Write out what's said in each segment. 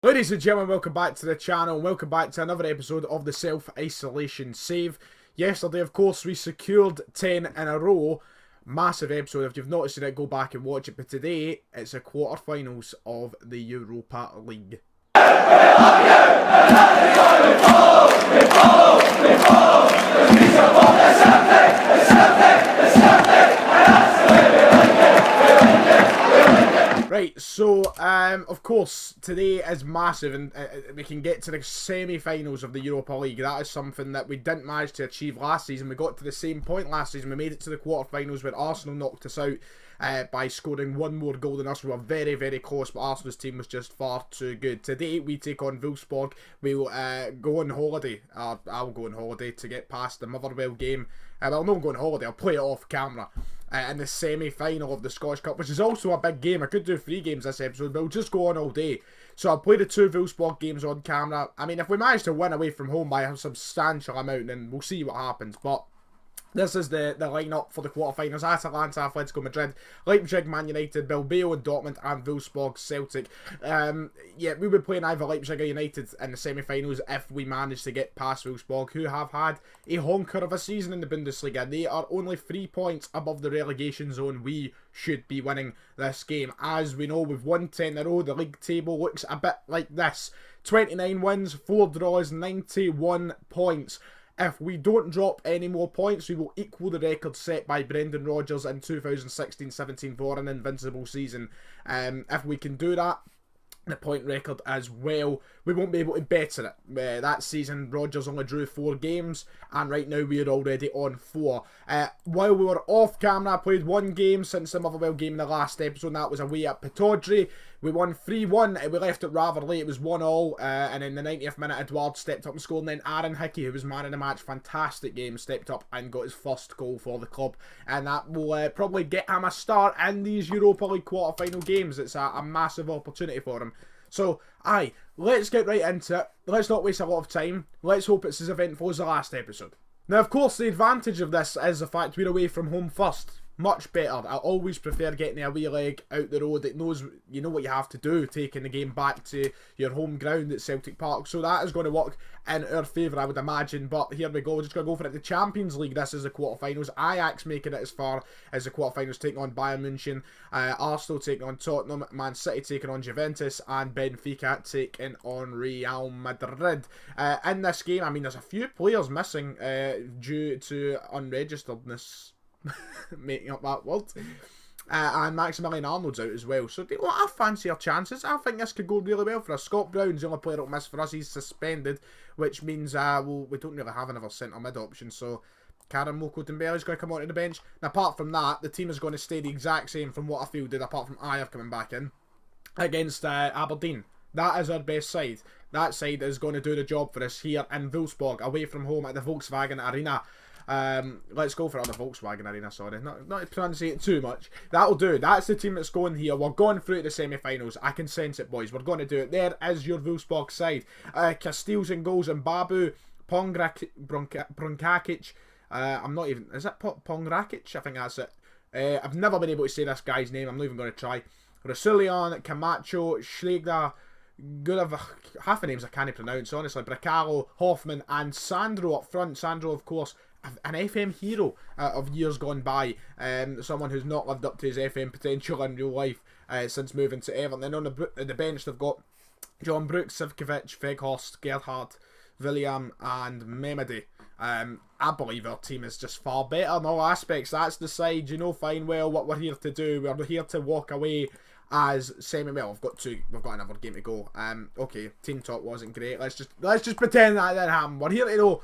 Ladies and gentlemen, welcome back to the channel. Welcome back to another episode of the Self-Isolation Save. Yesterday, of course, we secured 10 in a row. Massive episode. If you've not seen it, go back and watch it. But today, it's the quarterfinals of the Europa League. Right, so, of course, today is massive, and we can get to the semi-finals of the Europa League. That is something that we didn't manage to achieve last season. We got to the same point last season. We made it to the quarterfinals where Arsenal knocked us out by scoring one more goal than us. We were very, very close, but Arsenal's team was just far too good. Today, we take on Wolfsburg. We will go on holiday. I'll go on holiday to get past the Motherwell game. Well, not go on holiday. I'll play it off camera. In the semi-final of the Scottish Cup, which is also a big game. I could do 3 games this episode, but we'll just go on all day. So I'll play the 2 Wolfsburg games on camera. I mean, if we manage to win away from home by a substantial amount, then we'll see what happens. But this is the lineup for the quarterfinals: Atalanta, Atletico Madrid, Leipzig, Man United, Bilbao and Dortmund, and Wolfsburg, Celtic. Yeah, we would play either Leipzig or United in the semi-finals if we manage to get past Wolfsburg, who have had a honker of a season in the Bundesliga. They are only 3 points above the relegation zone. We should be winning this game. As we know, we've won 10 in a row. The league table looks a bit like this: 29 wins, 4 draws, 91 points. If we don't drop any more points, we will equal the record set by Brendan Rodgers in 2016-17 for an invincible season. If we can do that, the point record as well, we won't be able to better it. That season, Rodgers only drew 4 games, and right now we are already on 4. While we were off camera, I played 1 game since the Motherwell game in the last episode, and that was away at Pittodrie. We won 3-1, we left it rather late, it was 1-1, and in the 90th minute, Edouard stepped up and scored, and then Aaron Hickey, who was man of the match, fantastic game, stepped up and got his first goal for the club, and that will probably get him a start in these Europa League quarter-final games. It's a massive opportunity for him. So, let's get right into it. Let's not waste a lot of time. Let's hope it's as eventful as the last episode. Now, of course, the advantage of this is the fact we're away from home first. Much better. I always prefer getting a wee leg out the road. It knows you know what you have to do, taking the game back to your home ground at Celtic Park. So that is going to work in our favour, I would imagine. But here we go. We're just going to go for it. The Champions League, this is the quarterfinals. Ajax making it as far as the quarterfinals, taking on Bayern München. Arsenal taking on Tottenham. Man City taking on Juventus. And Benfica taking on Real Madrid. In this game, I mean, there's a few players missing due to unregisteredness. Making up that word. And Maximilian Arnold's out as well. So I fancy our chances. I think this could go really well for us. Scott Brown's the only player that'll miss for us. He's suspended, which means we don't really have another centre mid option. So Karen Moko Dembele's going to come onto the bench. And apart from that, the team is going to stay the exact same from what I feel did, apart from Ayer coming back in against Aberdeen. That is our best side. That side is going to do the job for us here in Wolfsburg, away from home at the Volkswagen Arena. Let's go for the Volkswagen Arena, sorry. Not to pronunciate it too much. That'll do. That's the team that's going here. We're going through to the semi-finals. I can sense it, boys. We're going to do it. There is your Wolfsburg side. Castiles and goals and Babu, Bronkakic. I'm not even... Is it Pongrakic? I think that's it. I've never been able to say this guy's name. I'm not even going to try. Rasulian, Camacho, Schlegler, half the names I can't pronounce, honestly. Bracalo, Hoffman, and Sandro up front. Sandro, of course, an FM hero of years gone by. Someone who's not lived up to his FM potential in real life since moving to Everton. Then on the bench, they've got John Brooks, Sivkovic, Veghorst, Gerhardt, William, and Memedy. I believe our team is just far better in all aspects. That's the side, you know fine well what we're here to do. We're here to walk away as we've got another game to go. Okay, team talk wasn't great. Let's just pretend that didn't happen. We're here to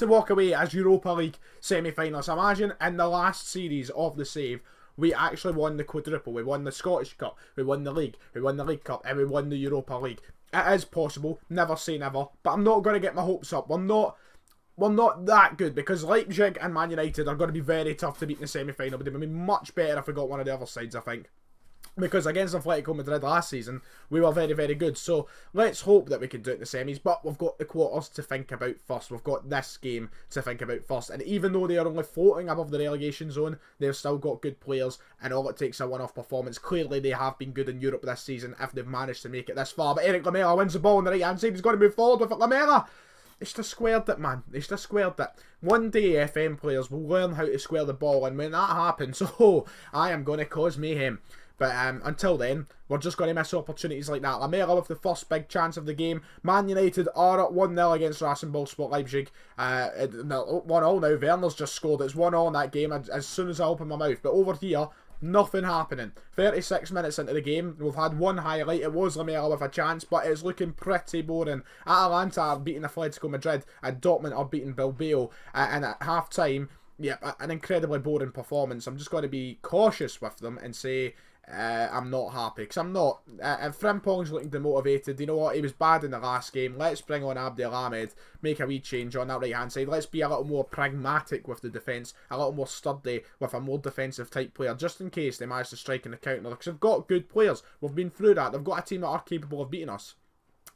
walk away as Europa League semi-finalists. Imagine in the last series of the save, we actually won the quadruple. We won the Scottish Cup, we won the League, we won the League Cup, and we won the Europa League. It is possible. Never say never. But I'm not going to get my hopes up. We're not that good, because Leipzig and Man United are going to be very tough to beat in the semi-final, but they would be much better if we got one of the other sides, I think. Because against Atletico Madrid last season, we were very, very good. So let's hope that we can do it in the semis. But we've got the quarters to think about first. We've got this game to think about first. And even though they are only floating above the relegation zone, they've still got good players. And all it takes is a one-off performance. Clearly, they have been good in Europe this season if they've managed to make it this far. But Eric Lamela wins the ball on the right-hand side. He's got to move forward with it. Lamela! It's just squared it, man. It's just squared it. One day, FM players will learn how to square the ball. And when that happens, oh, I am going to cause mayhem. But until then, we're just going to miss opportunities like that. Lamela with the first big chance of the game. Man United are at 1-0 against Wolfsburg Leipzig. 1-0 now. Werner's just scored. It's 1-0 in that game as soon as I open my mouth. But over here, nothing happening. 36 minutes into the game, we've had one highlight. It was Lamela with a chance, but it's looking pretty boring. Atalanta are beating Atletico Madrid, and Dortmund are beating Bilbao. And at half-time, yeah, an incredibly boring performance. I'm just going to be cautious with them and say... I'm not happy, because I'm not. If Frimpong's looking demotivated, you know what, he was bad in the last game. Let's bring on Abdelhamid, make a wee change on that right hand side. Let's be a little more pragmatic with the defence, a little more sturdy with a more defensive type player, just in case they manage to strike in the counter, because they've got good players. We've been through that. They've got a team that are capable of beating us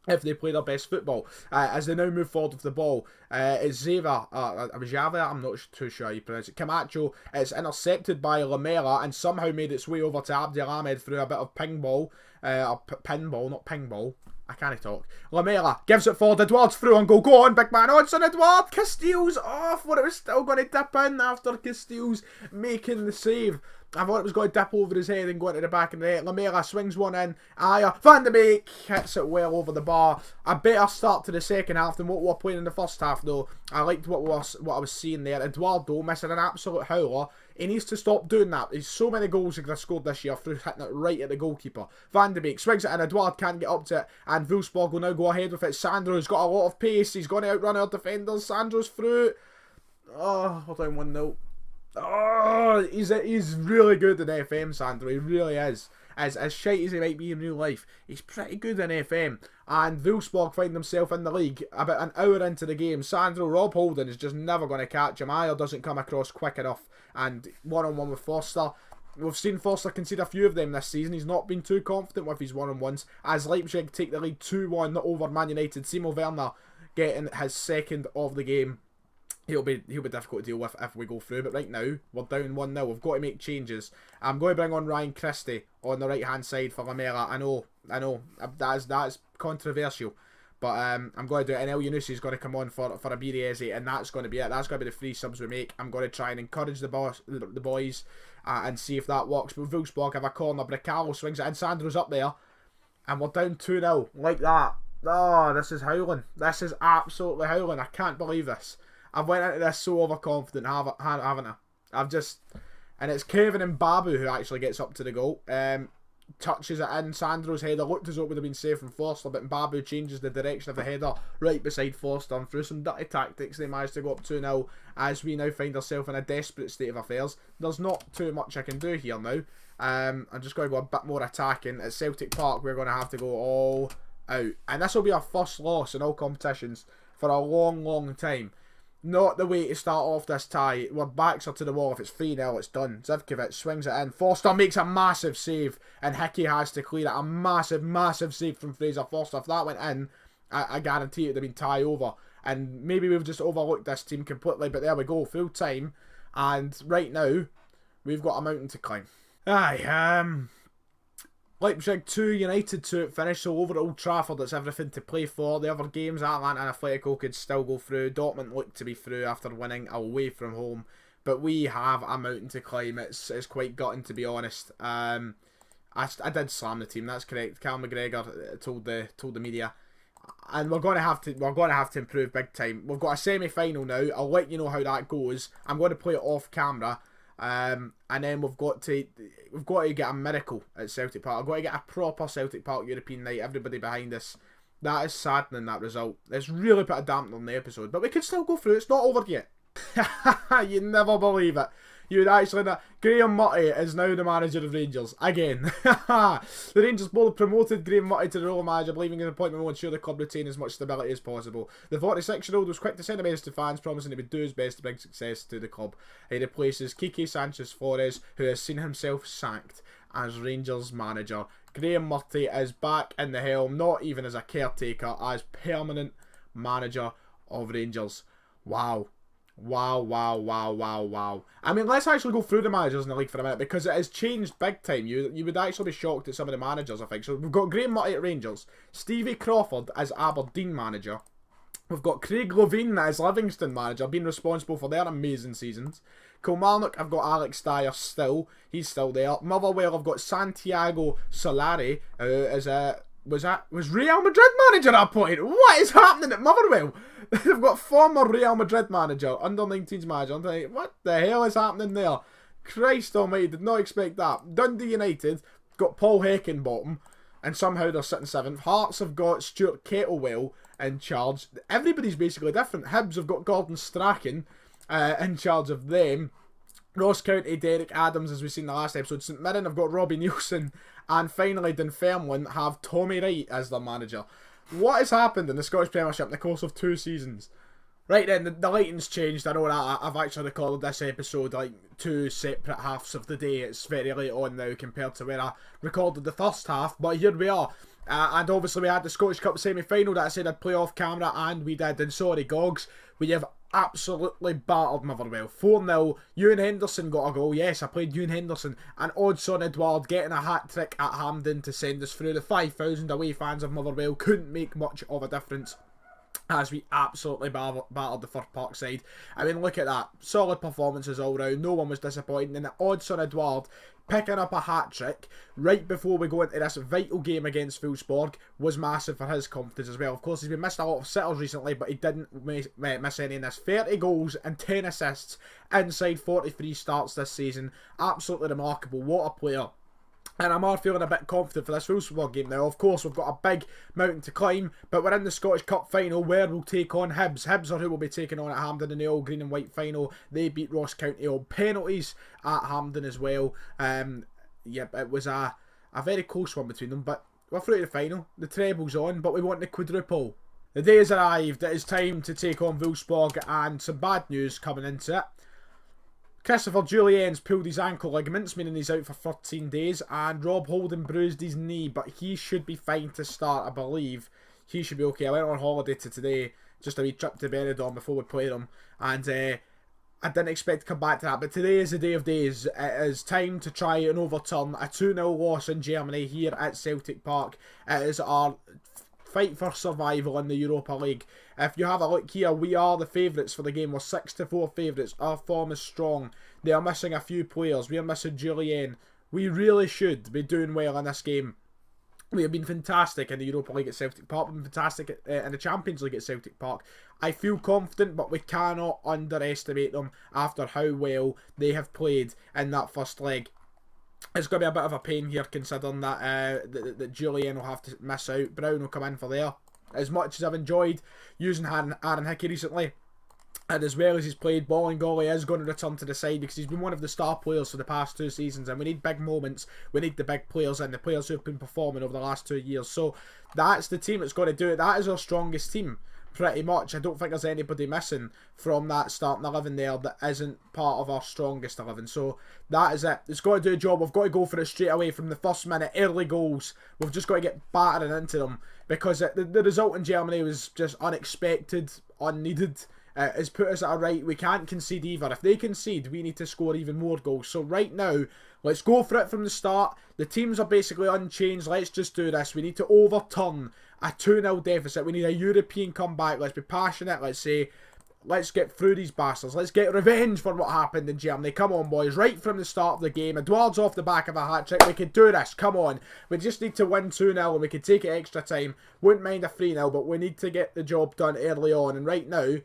if they play their best football. As they now move forward with the ball, it's Zeva, I'm not too sure how you pronounce it, Camacho. It's intercepted by Lamela and somehow made its way over to Abdelhamid through a bit of pinball, pinball, not ping-ball. I can't talk. Lamela gives it forward. Edouard's through on goal. Go on, big man. Odds on Edouard. Castells off, but it was still going to dip in after Castells making the save. I thought it was going to dip over his head and go into the back of the net. Lamela swings one in. Van de Beek hits it well over the bar. A better start to the second half than what we were playing in the first half, though. I liked what I was seeing there. Edouard, though, missing an absolute howler. He needs to stop doing that. There's so many goals he could have scored this year through hitting it right at the goalkeeper. Van de Beek swings it in. Edouard can't get up to it. And Wolfsburg will now go ahead with it. Sandro's got a lot of pace. He's going to outrun our defenders. Sandro's through. Oh, we're down 1-0. Oh, he's really good in FM, Sandro. He really is. As shite as he might be in real life, he's pretty good in FM. And Wolfsburg find themselves in the league about an hour into the game. Sandro, Rob Holding is just never going to catch him. Ayer doesn't come across quick enough. And one-on-one with Foster. We've seen Foster concede a few of them this season. He's not been too confident with his one-on-ones. As Leipzig take the lead 2-1 over Man United. Timo Werner getting his second of the game. He'll be difficult to deal with if we go through, but right now we're down 1-0. We've got to make changes. I'm going to bring on Ryan Christie on the right hand side for Lamela. I know that is controversial, but I'm going to do it. And El Yunusi is going to come on for a Biriezi, and that's going to be it. That's going to be the 3 subs we make. I'm going to try and encourage the boys and see if that works. But Wolfsburg have a corner. Bricalo swings it in. Sandro's up there, and we're down 2-0 like that. Oh, this is howling. This is absolutely howling. I can't believe this. I've went into this so overconfident, haven't I? And it's Kevin and Babu who actually gets up to the goal. Touches it in. Sandro's header looked as though it would have been safe from Foster, but Babu changes the direction of the header right beside Foster, and through some dirty tactics they managed to go up 2-0 as we now find ourselves in a desperate state of affairs. There's not too much I can do here now. I'm just going to go a bit more attacking. At Celtic Park we're going to have to go all out, and this will be our first loss in all competitions for a long time. Not the way to start off this tie. Our backs are to the wall. If it's 3-0, it's done. Zivkovic swings it in. Foster makes a massive save, and Hickey has to clear it. A massive save from Fraser Forster. If that went in, I guarantee it would have been tie over. And maybe we've just overlooked this team completely, but there we go, full time. And right now, we've got a mountain to climb. Leipzig 2, United 2 at finish, so over at Old Trafford it's everything to play for. The other games, Atalanta and Atletico could still go through. Dortmund look to be through after winning away from home. But we have a mountain to climb. It's quite gutting, to be honest. I did slam the team, that's correct. Cal McGregor told the media. And we're going to have to improve big time. We've got a semi-final now. I'll let you know how that goes. I'm going to play it off camera. And then we've got to get a miracle at Celtic Park. I've got to get a proper Celtic Park European night. Everybody behind us. That is saddening, that result. It's really put a dampener on the episode, but we could still go through. It's not over yet. You never believe it. You would actually know. Graham Murray is now the manager of Rangers. Again. The Rangers board promoted Graham Murray to the role of manager, believing in the appointment will ensure the club retain as much stability as possible. The 46-year-old was quick to send a message to fans, promising he would do his best to bring success to the club. He replaces Kike Sanchez-Flores, who has seen himself sacked as Rangers manager. Graham Murray is back in the helm, not even as a caretaker, as permanent manager of Rangers. Wow. Wow, wow, wow, wow, wow. I mean, let's actually go through the managers in the league for a minute, because it has changed big time. You would actually be shocked at some of the managers, I think. So we've got Graham Murray at Rangers, Stevie Crawford as Aberdeen manager. We've got Craig Levein as Livingston manager, being responsible for their amazing seasons. Kilmarnock, I've got Alex Dyer still. He's still there. Motherwell, I've got Santiago Solari as a... Was Real Madrid manager at that point? What is happening at Motherwell? They've got former Real Madrid manager, under-19s manager. What the hell is happening there? Christ almighty, did not expect that. Dundee United got Paul Heckingbottom, and somehow they're sitting 7th. Hearts have got Stuart Kettlewell in charge. Everybody's basically different. Hibs have got Gordon Strachan in charge of them. Ross County, Derek Adams, as we've seen in the last episode. St Mirren have got Robbie Nielsen. And finally, Dunfermline have Tommy Wright as their manager. What has happened in the Scottish Premiership in the course of 2 seasons? Right then, the lighting's changed. I know that I've actually recorded this episode like 2 separate halves of the day. It's very late on now compared to where I recorded the first half. But here we are. And obviously we had the Scottish Cup semi-final that I said I'd play off camera, and we did. And sorry, Gogs, we have absolutely battered Motherwell. 4-0. Ewan Henderson got a goal. Yes, I played Ewan Henderson. And Oddson Edouard getting a hat-trick at Hampden to send us through. The 5,000 away fans of Motherwell couldn't make much of a difference, as we absolutely battered the Firth Park side. I mean, look at that. Solid performances all round. No one was disappointing. And Oddson Edouard picking up a hat-trick right before we go into this vital game against Wolfsburg was massive for his confidence as well. Of course, he's been missed a lot of sitters recently, but he didn't miss any in this. 30 goals and 10 assists inside 43 starts this season. Absolutely remarkable. What a player. And I'm feeling a bit confident for this Wolfsburg game now. Of course, we've got a big mountain to climb, but we're in the Scottish Cup final where we'll take on Hibs. Hibs are who we'll be taking on at Hampden in the all green and white final. They beat Ross County on penalties at Hampden as well. Yep, it was a very close one between them, but we're through to the final. The treble's on, but we want the quadruple. The day has arrived. It is time to take on Wolfsburg, and some bad news coming into it. Christopher Julien's pulled his ankle ligaments, meaning he's out for 13 days, and Rob Holden bruised his knee, but he should be fine to start, I believe. He should be okay. I went on holiday today, just a wee trip to Benidorm before we played him, and I didn't expect to come back to that, but today is the day of days. It is time to try and overturn a 2-0 loss in Germany here at Celtic Park. It is our fight for survival in the Europa League. If you have a look here, we are the favourites for the game. We're 6-4 favourites. Our form is strong. They are missing a few players. We are missing Julien. We really should be doing well in this game. We have been fantastic in the Europa League at Celtic Park. We've been fantastic in the Champions League at Celtic Park. I feel confident, but we cannot underestimate them after how well they have played in that first leg. It's going to be a bit of a pain here, considering that that Julien will have to miss out. Brown will come in for there. As much as I've enjoyed using Aaron Hickey recently, and as well as he's played, Bolingoli is going to return to the side because he's been one of the star players for the past 2 seasons, and we need big moments. We need the big players and the players who have been performing over the last 2 years. So that's the team that's going to do it. That is our strongest team, pretty much. I don't think there's anybody missing from that starting 11 there that isn't part of our strongest 11. So that is it. It's got to do a job. We've got to go for it straight away from the first minute. Early goals. We've just got to get battering into them, because the result in Germany was just unexpected, unneeded. Has put us at a right. We can't concede either. If they concede, we need to score even more goals. So right now, let's go for it from the start. The teams are basically unchanged. Let's just do this. We need to overturn a 2-0 deficit. We need a European comeback. Let's be passionate. Let's say, let's get through these bastards. Let's get revenge for what happened in Germany. Come on, boys. Right from the start of the game. Edouard's off the back of a hat-trick. We could do this. Come on. We just need to win 2-0 and we could take it extra time. Wouldn't mind a 3-0, but we need to get the job done early on. And right now,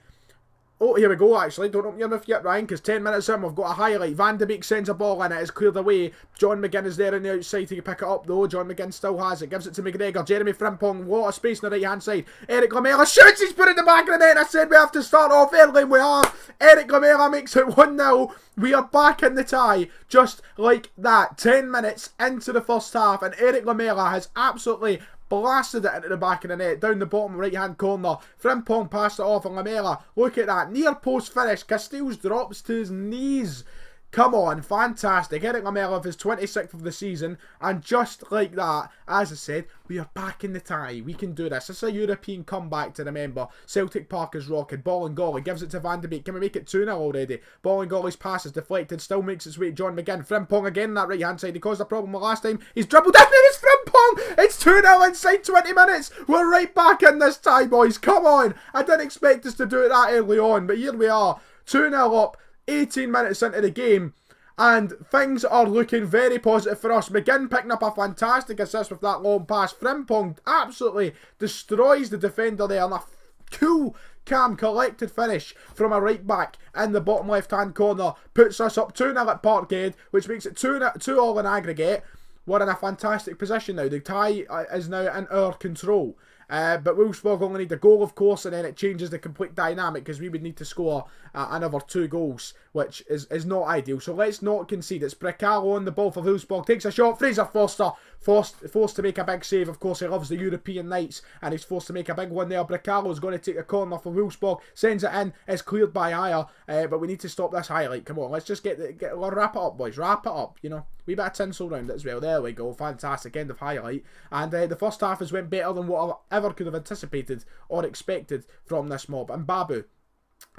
Oh, here we go, actually. Don't open your mouth yet, Ryan, because 10 minutes in, we've got a highlight. Van de Beek sends a ball in, it is cleared away. John McGinn is there on the outside to pick it up, though. John McGinn still has it, gives it to McGregor. Jeremy Frimpong, what a space on the right-hand side. Eric Lamela shoots, he's put it in the back of the net. I said we have to start off early, and we have. Eric Lamela makes it 1-0. We are back in the tie, just like that. 10 minutes into the first half, and Eric Lamela has absolutely blasted it into the back of the net, down the bottom right hand corner. Frimpong passed it off, and Lamela, look at that, near post finish. Castells drops to his knees. Come on, fantastic. Eric Lamela with his 26th of the season, and just like that, as I said, we are back in the tie. We can do this. This is a European comeback to remember. Celtic Park is rocking. Bolingoli gives it to Van de Beek. Can we make it 2-0 already? Bolingoli's pass is deflected, still makes its way to John McGinn. Frimpong again, that right hand side. He caused a problem last time. He's dribbled in, and it's Frimpong! It's 2-0 inside 20 minutes. We're right back in this tie, boys. Come on. I didn't expect us to do it that early on, but here we are. 2-0 up. 18 minutes into the game, and things are looking very positive for us. McGinn picking up a fantastic assist with that long pass. Frimpong absolutely destroys the defender there, and a cool, calm, collected finish from a right back in the bottom left hand corner puts us up 2-0 at Parkhead, which makes it 2-all in aggregate. We're in a fantastic position now. The tie is now in our control. But Wolfsburg only need a goal, of course, and then it changes the complete dynamic, because we would need to score another 2 goals, which is not ideal. So let's not concede. It's Brecalo on the ball for Wolfsburg. Takes a shot. Fraser Forster forced to make a big save. Of course, he loves the European nights, and he's forced to make a big one there. Brecalo's going to take a corner for Wolfsburg. Sends it in. It's cleared by Ayer, but we need to stop this highlight. Come on, let's just wrap it up, boys. Wrap it up, you know. We bit of tinsel round it as well. There we go. Fantastic. End of highlight. And the first half has went better than what I ever could have anticipated or expected from this mob. And Babu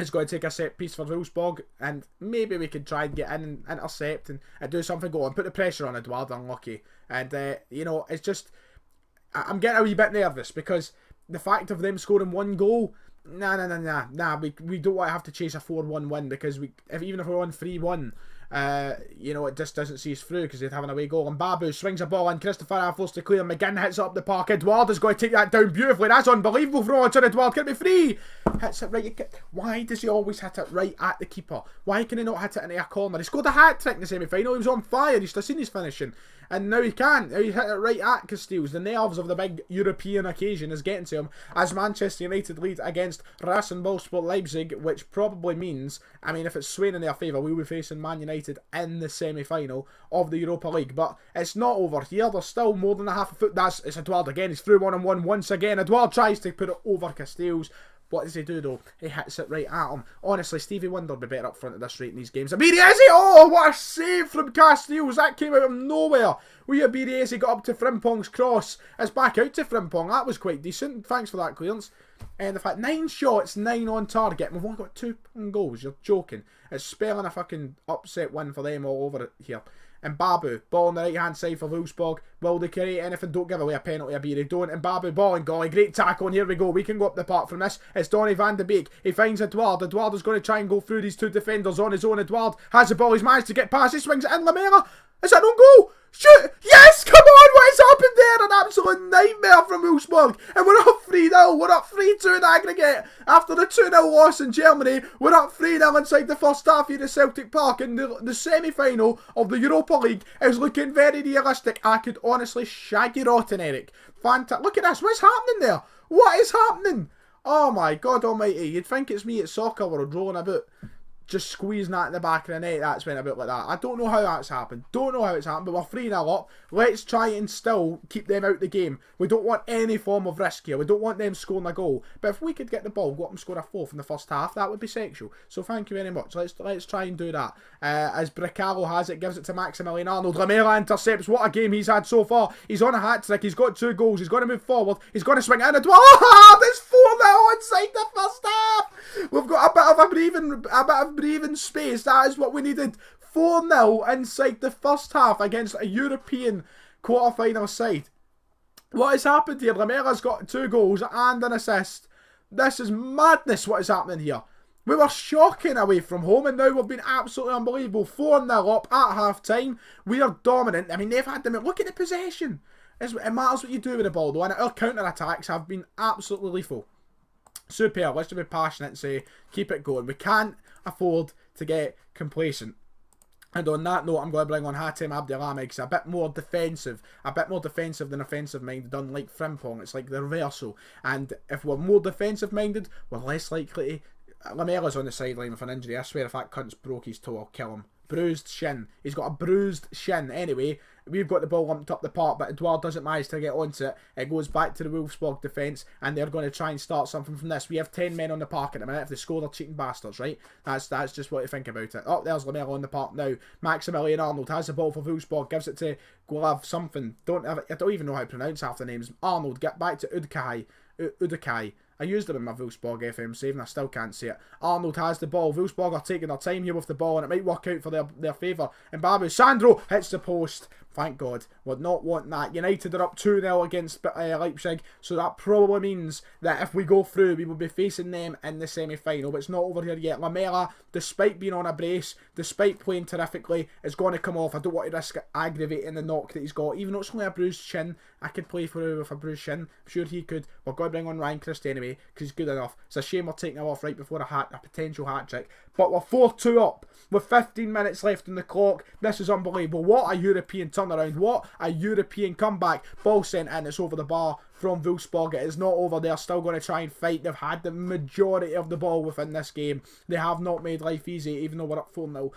is going to take a set piece for Wolfsburg, and maybe we could try and get in and intercept and do something. Go on, put the pressure on Eduardo. Unlucky. And, you know, it's just, I'm getting a wee bit nervous, because the fact of them scoring 1 goal, nah, we don't want to have to chase a 4-1 win, because even if we're on 3-1, you know, it just doesn't see us through, because they'd have an away goal. And Babu swings a ball in. Christopher forced to clear. McGinn hits it up the park. Edouard is going to take that down beautifully. That's unbelievable from Roger Edouard. Can it be free? Hits it right. Why does he always hit it right at the keeper? Why can he not hit it into a corner? He scored a hat-trick in the semi-final. He was on fire. You should have seen his finishing. And now he can't. Now he's hit it right at Castells. The nerves of the big European occasion is getting to him, as Manchester United lead against Rasenballsport Leipzig, which probably means, I mean, if it's swaying in their favour, we'll be facing Man United in the semi-final of the Europa League. But it's not over here. There's still more than a half a foot. It's Edouard again. He's through 1-on-1 once again. Edouard tries to put it over Castells. What does he do though? He hits it right at him. Honestly, Stevie Wonder would be better up front at this rate in these games. Abiriezi! Oh, what a save from Castells. That came out of nowhere. Abiriezi got up to Frimpong's cross. It's back out to Frimpong. That was quite decent. Thanks for that clearance. And the fact, 9 shots, 9 on target. And we've only got 2 goals. You're joking. It's spelling a fucking upset win for them all over it here. And Babu, ball on the right hand side for Wolfsburg. Will they create anything? Don't give away a penalty, Abiri. Don't. And Babu, ball and golly. Great tackle, and here we go. We can go up the park from this. It's Donny van de Beek. He finds Edouard. Edouard is going to try and go through these 2 defenders on his own. Edouard has the ball. He's managed to get past. He swings it in. Lamela. Is that an own goal? Shoot! Yes! Come on! What has happened there? An absolute nightmare from Wolfsburg. And we're up 3-0. We're up 3-2 in aggregate. After the 2-0 loss in Germany, we're up 3-0 inside the first half here at Celtic Park. And the semi-final of the Europa League is looking very realistic. I could honestly shag you rotten, Eric. Fantastic. Look at this. What's happening there? What is happening? Oh my God almighty. You'd think it's me at soccer where I'm rolling about, just squeezing that in the back of the net. That's went a bit like that. I don't know how that's happened. Don't know how it's happened, but we're 3-0 up. Let's try and still keep them out the game. We don't want any form of risk here. We don't want them scoring a goal. But if we could get the ball, go up and score a 4th in the first half, that would be sexual. So thank you very much. Let's try and do that. As Brecalo has it, gives it to Maximilian Arnold. Lamela intercepts. What a game he's had so far. He's on a hat-trick. He's got 2 goals. He's going to move forward. He's going to swing in. Oh, there's 4-0 inside the first half. We've got a bit of breathing space. That is what we needed. 4-0 inside the first half against a European quarter-final side. What has happened here? Lamela's got 2 goals and an assist. This is madness what is happening here. We were shocking away from home, and now we've been absolutely unbelievable. 4-0 up at half-time. We are dominant. I mean, they've had them. Look at the possession. It matters what you do with the ball, though, and our counter-attacks have been absolutely lethal. Super, let's just be passionate and say, keep it going. We can't afford to get complacent. And on that note, I'm going to bring on Hatem Abdelhamid, because a bit more defensive than offensive minded, unlike Frimpong. It's like the reversal. And if we're more defensive minded, we're less likely to... Lamela's on the sideline with an injury. I swear if that cunt's broke his toe, I'll kill him. Bruised shin. He's got a bruised shin. Anyway, we've got the ball lumped up the park, but Edouard doesn't manage to get onto it. It goes back to the Wolfsburg defence, and they're going to try and start something from this. We have 10 men on the park at the minute. If they score, they're cheating bastards, right? That's just what you think about it. Oh, there's Lamela on the park now. Maximilian Arnold has the ball for Wolfsburg, gives it to Golav something. I don't even know how to pronounce half the names. Arnold, get back to Udukai. I used them in my Wolfsburg FM save and I still can't see it. Arnold has the ball. Wolfsburg are taking their time here with the ball and it might work out for their favour. And Babu Sandro hits the post. Thank God. We're not wanting that. United are up 2-0 against Leipzig. So that probably means that if we go through, we will be facing them in the semi-final. But it's not over here yet. Lamela, despite being on a brace, despite playing terrifically, is going to come off. I don't want to risk aggravating the knock that he's got. Even though it's only a bruised shin, I could play for him with a bruised shin. I'm sure he could. We're going to bring on Ryan Christie anyway, because he's good enough. It's a shame we're taking him off right before a potential hat-trick. But we're 4-2 up with 15 minutes left on the clock. This is unbelievable. What a European turnaround. What a European comeback. Ball sent in. It's over the bar from Wolfsburg. It is not over. They're still going to try and fight. They've had the majority of the ball within this game. They have not made life easy, even though we're up 4-0.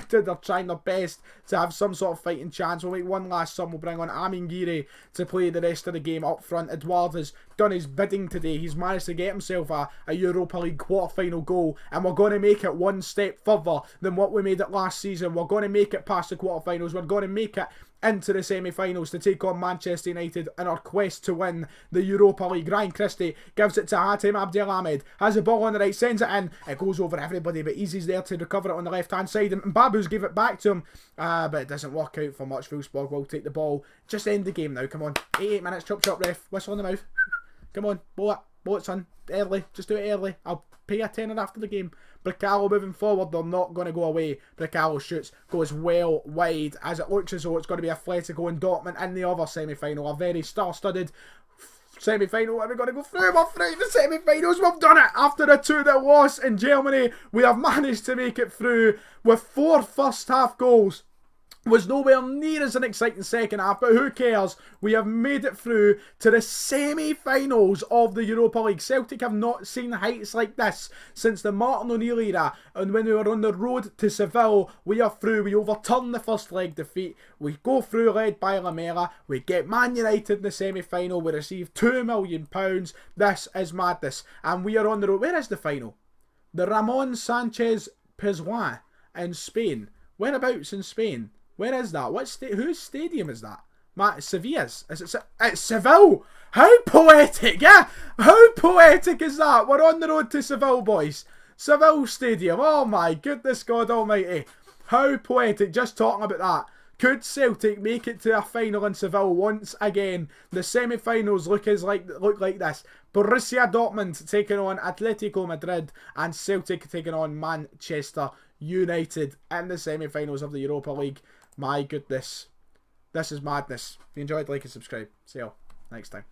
They're trying their best to have some sort of fighting chance. We'll make one last sum. We'll bring on Amin Giri to play the rest of the game up front. Edouard has done his bidding today. He's managed to get himself a Europa League quarter-final goal, and we're going to make it one step further than what we made it last season. We're going to make it past the quarter-finals. We're going to make it into the semi-finals to take on Manchester United in our quest to win the Europa League. Ryan Christie gives it to Hatem Abdelhamid, has the ball on the right, sends it in, it goes over everybody, but Easy's there to recover it on the left hand side, and Babu's gave it back to him, but it doesn't work out for much. Wolfsburg will take the ball. Just end the game now, come on. 8 minutes, chop chop ref, whistle in the mouth. Come on, blow it son, early, just do it early. I'll pay a tenner after the game. Bricalo moving forward, they're not going to go away. Bricalo shoots, goes well wide, as it looks as though it's going to be Atletico and Dortmund in the other semi-final. A very star-studded semi-final. Are we going to go through? We're through the semi-finals. We've done it. After a 2-0 loss in Germany, we have managed to make it through with 4 first-half goals. Was nowhere near as an exciting second half, but who cares? We have made it through to the semi-finals of the Europa League. Celtic have not seen heights like this since the Martin O'Neill era, and when we were on the road to Seville, we are through. We overturn the first leg defeat, we go through led by Lamela, we get Man United in the semi-final, we receive £2 million. This is madness, and we are on the road. Where is the final? The Ramon Sanchez Pizjuan in Spain. Whereabouts in Spain? Where is that? Whose stadium is that? Sevilla's. It's Seville. How poetic, yeah? How poetic is that? We're on the road to Seville, boys. Seville Stadium. Oh my goodness God almighty. How poetic. Just talking about that. Could Celtic make it to a final in Seville once again? The semi-finals look like this. Borussia Dortmund taking on Atletico Madrid, and Celtic taking on Manchester United in the semi-finals of the Europa League. My goodness. This is madness. If you enjoyed, like and subscribe. See you all next time.